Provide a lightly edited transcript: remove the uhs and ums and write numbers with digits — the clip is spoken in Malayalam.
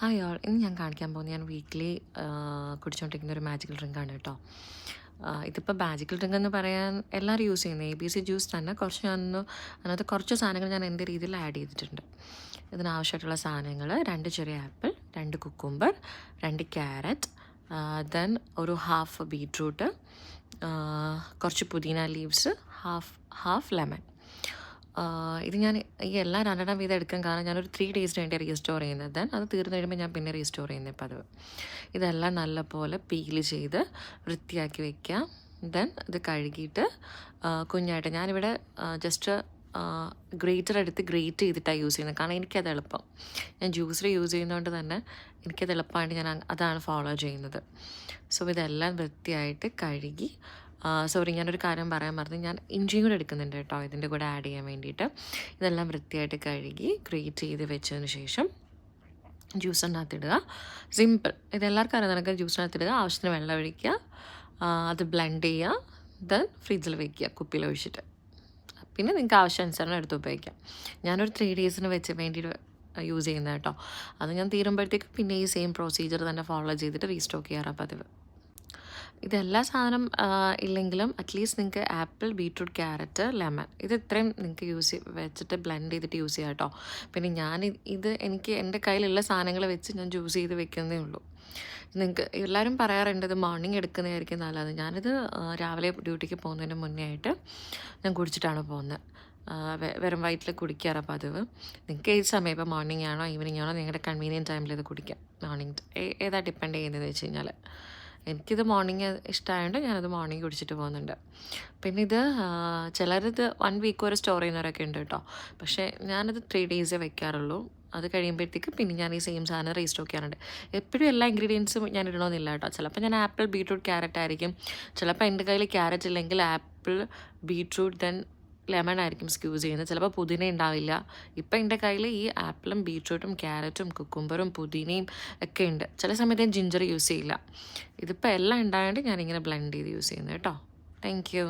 ഹായ് ഓൾ, ഇന്ന് ഞാൻ കാണിക്കാൻ പോകുന്നത് ഞാൻ വീക്കിലി കുടിച്ചുകൊണ്ടിരിക്കുന്ന ഒരു മാജിക്കൽ ഡ്രിങ്കാണ് കേട്ടോ. ഇതിപ്പോൾ മാജിക്കൽ ഡ്രിങ്ക് എന്ന് പറയാൻ എല്ലാവരും യൂസ് ചെയ്യുന്നത് ABC ജ്യൂസ് തന്നെ. അതിനകത്ത് കുറച്ച് സാധനങ്ങൾ ഞാൻ എൻ്റെ രീതിയിൽ ആഡ് ചെയ്തിട്ടുണ്ട്. ഇതിനാവശ്യമായിട്ടുള്ള സാധനങ്ങൾ 2 ചെറിയ ആപ്പിൾ, 2 കുക്കുംബർ, 2 ക്യാരറ്റ്, ദെൻ ഒരു ഹാഫ് ബീട്രൂട്ട്, കുറച്ച് പുതിന ലീവ്സ്, ഹാഫ് ലെമൺ. ഇത് ഞാൻ ഈ എല്ലാം 2 വീതം എടുക്കാൻ കാരണം ഞാനൊരു 3 ഡേയ്സിന് വേണ്ടി റീസ്റ്റോർ ചെയ്യുന്നത്. ദെൻ അത് തീർന്നു കഴിയുമ്പോൾ ഞാൻ പിന്നെ റീസ്റ്റോർ ചെയ്യുന്നത് പതിവ്. ഇതെല്ലാം നല്ലപോലെ പീല് ചെയ്ത് വൃത്തിയാക്കി വയ്ക്കുക. ദെൻ ഇത് കഴുകിയിട്ട് കുഞ്ഞായിട്ട് ഞാനിവിടെ ജസ്റ്റ് ഗ്രേറ്റർ എടുത്ത് ഗ്രേറ്റ് ചെയ്തിട്ടാണ് യൂസ് ചെയ്യുന്നത്. കാരണം എനിക്കത് എളുപ്പം. ഞാൻ ജ്യൂസർ യൂസ് ചെയ്യുന്നതുകൊണ്ട് തന്നെ എനിക്കത് എളുപ്പമായിട്ട് ഞാൻ അതാണ് ഫോളോ ചെയ്യുന്നത്. സോ ഇതെല്ലാം വൃത്തിയായിട്ട് കഴുകി, സോറി ഞാനൊരു കാര്യം പറയാൻ മറന്നു, ഞാൻ ഇഞ്ചിയും കൂടെ എടുക്കുന്നുണ്ട് കേട്ടോ ഇതിൻ്റെ കൂടെ ആഡ് ചെയ്യാൻ വേണ്ടിയിട്ട്. ഇതെല്ലാം വൃത്തിയായിട്ട് കഴുകി ഗ്രേറ്റ് ചെയ്ത് വെച്ചതിന് ശേഷം ജ്യൂസിനകത്തിടുക. സിമ്പിൾ. ഇതെല്ലാവർക്കും അറിയാം. നിനക്ക് ജ്യൂസിനകത്തിടുക, ആവശ്യത്തിന് വെള്ളം ഒഴിക്കുക, അത് ബ്ലെൻഡ് ചെയ്യുക, ദെൻ ഫ്രിഡ്ജിൽ വയ്ക്കുക കുപ്പിയിൽ ഒഴിച്ചിട്ട്. പിന്നെ നിങ്ങൾക്ക് ആവശ്യാനുസരണം എടുത്ത് ഉപയോഗിക്കാം. ഞാനൊരു 3 ഡേയ്സിന് വെച്ച് വേണ്ടിയിട്ട് യൂസ് ചെയ്യുന്നത് കേട്ടോ. അത് ഞാൻ തീരുമ്പോഴത്തേക്ക് പിന്നെ ഈ സെയിം പ്രൊസീജിയർ തന്നെ ഫോളോ ചെയ്തിട്ട് റീസ്റ്റോക്ക് ചെയ്യാറാണ് പതിവ്. ഇതെല്ലാ സാധനം ഇല്ലെങ്കിലും അറ്റ്ലീസ്റ്റ് നിങ്ങൾക്ക് ആപ്പിൾ, ബീട്രൂട്ട്, ക്യാരറ്റ്, ലെമൺ ഇത് ഇത്രയും നിങ്ങൾക്ക് വെച്ചിട്ട് ബ്ലെൻഡ് ചെയ്തിട്ട് യൂസ് ചെയ്യാം കേട്ടോ. പിന്നെ എനിക്ക് എൻ്റെ കയ്യിലുള്ള സാധനങ്ങൾ വെച്ച് ഞാൻ ജ്യൂസ് ചെയ്ത് വെക്കുന്നതേ ഉള്ളൂ. നിങ്ങൾക്ക് എല്ലാവരും പറയാറുണ്ട് ഇത് മോർണിംഗ് എടുക്കുന്നതായിരിക്കും നല്ലത്. ഞാനിത് രാവിലെ ഡ്യൂട്ടിക്ക് പോകുന്നതിന് മുന്നേ ആയിട്ട് ഞാൻ കുടിച്ചിട്ടാണ് പോകുന്നത്. വെറും വയറ്റിൽ കുടിക്കാറ് പതിവ്. നിങ്ങൾക്ക് ഏത് സമയം, ഇപ്പോൾ മോർണിംഗ് ആണോ ഈവനിങ് ആണോ, നിങ്ങളുടെ കൺവീനിയൻറ്റ് ടൈമിൽ ഇത് കുടിക്കാം. മോർണിംഗ് ഏതാ ഡിപ്പെൻഡ് ചെയ്യുന്നതെന്ന് വെച്ച് കഴിഞ്ഞാൽ എനിക്കിത് മോർണിംഗ് ഇഷ്ടമായതുകൊണ്ട് ഞാനത് മോർണിംഗ് കുടിച്ചിട്ട് പോകുന്നുണ്ട്. പിന്നെ ഇത് ചിലരിത് 1 വീക്ക് വരെ സ്റ്റോർ ചെയ്യുന്നവരൊക്കെ ഉണ്ട് കേട്ടോ. പക്ഷേ ഞാനത് 3 ഡേയ്സേ വെക്കാറുള്ളൂ. അത് കഴിയുമ്പോഴത്തേക്ക് പിന്നെ ഞാൻ ഈ സെയിം സാധനം റീസ്റ്റോക്ക് ചെയ്യാറുണ്ട്. എപ്പോഴും എല്ലാ ഇൻഗ്രീഡിയൻസും ഞാൻ ഇടണമെന്നില്ല കേട്ടോ. ചിലപ്പോൾ ഞാൻ ആപ്പിൾ, ബീട്രൂട്ട്, ക്യാരറ്റ് ആയിരിക്കും. ചിലപ്പോൾ എൻ്റെ കയ്യിൽ ക്യാരറ്റ് ഇല്ലെങ്കിൽ ആപ്പിൾ, ബീട്രൂട്ട്, ദെൻ ലെമൺ ആയിരിക്കും സ്ക്യൂസ് ചെയ്യുന്നത്. ചിലപ്പോൾ പുതിന ഉണ്ടാവില്ല. ഇപ്പം എൻ്റെ കയ്യിൽ ഈ ആപ്പിളും, ബീട്രൂട്ടും, ക്യാരറ്റും, കുക്കുംബറും, പുതിനയും ഒക്കെ ഉണ്ട്. ചില സമയത്ത് ഞാൻ ജിഞ്ചർ യൂസ് ചെയ്യില്ല. ഇതിപ്പോൾ എല്ലാം ഉണ്ടായതുകൊണ്ട് ഞാനിങ്ങനെ ബ്ലെൻഡ് ചെയ്ത് യൂസ് ചെയ്യുന്നത് കേട്ടോ. Thank you.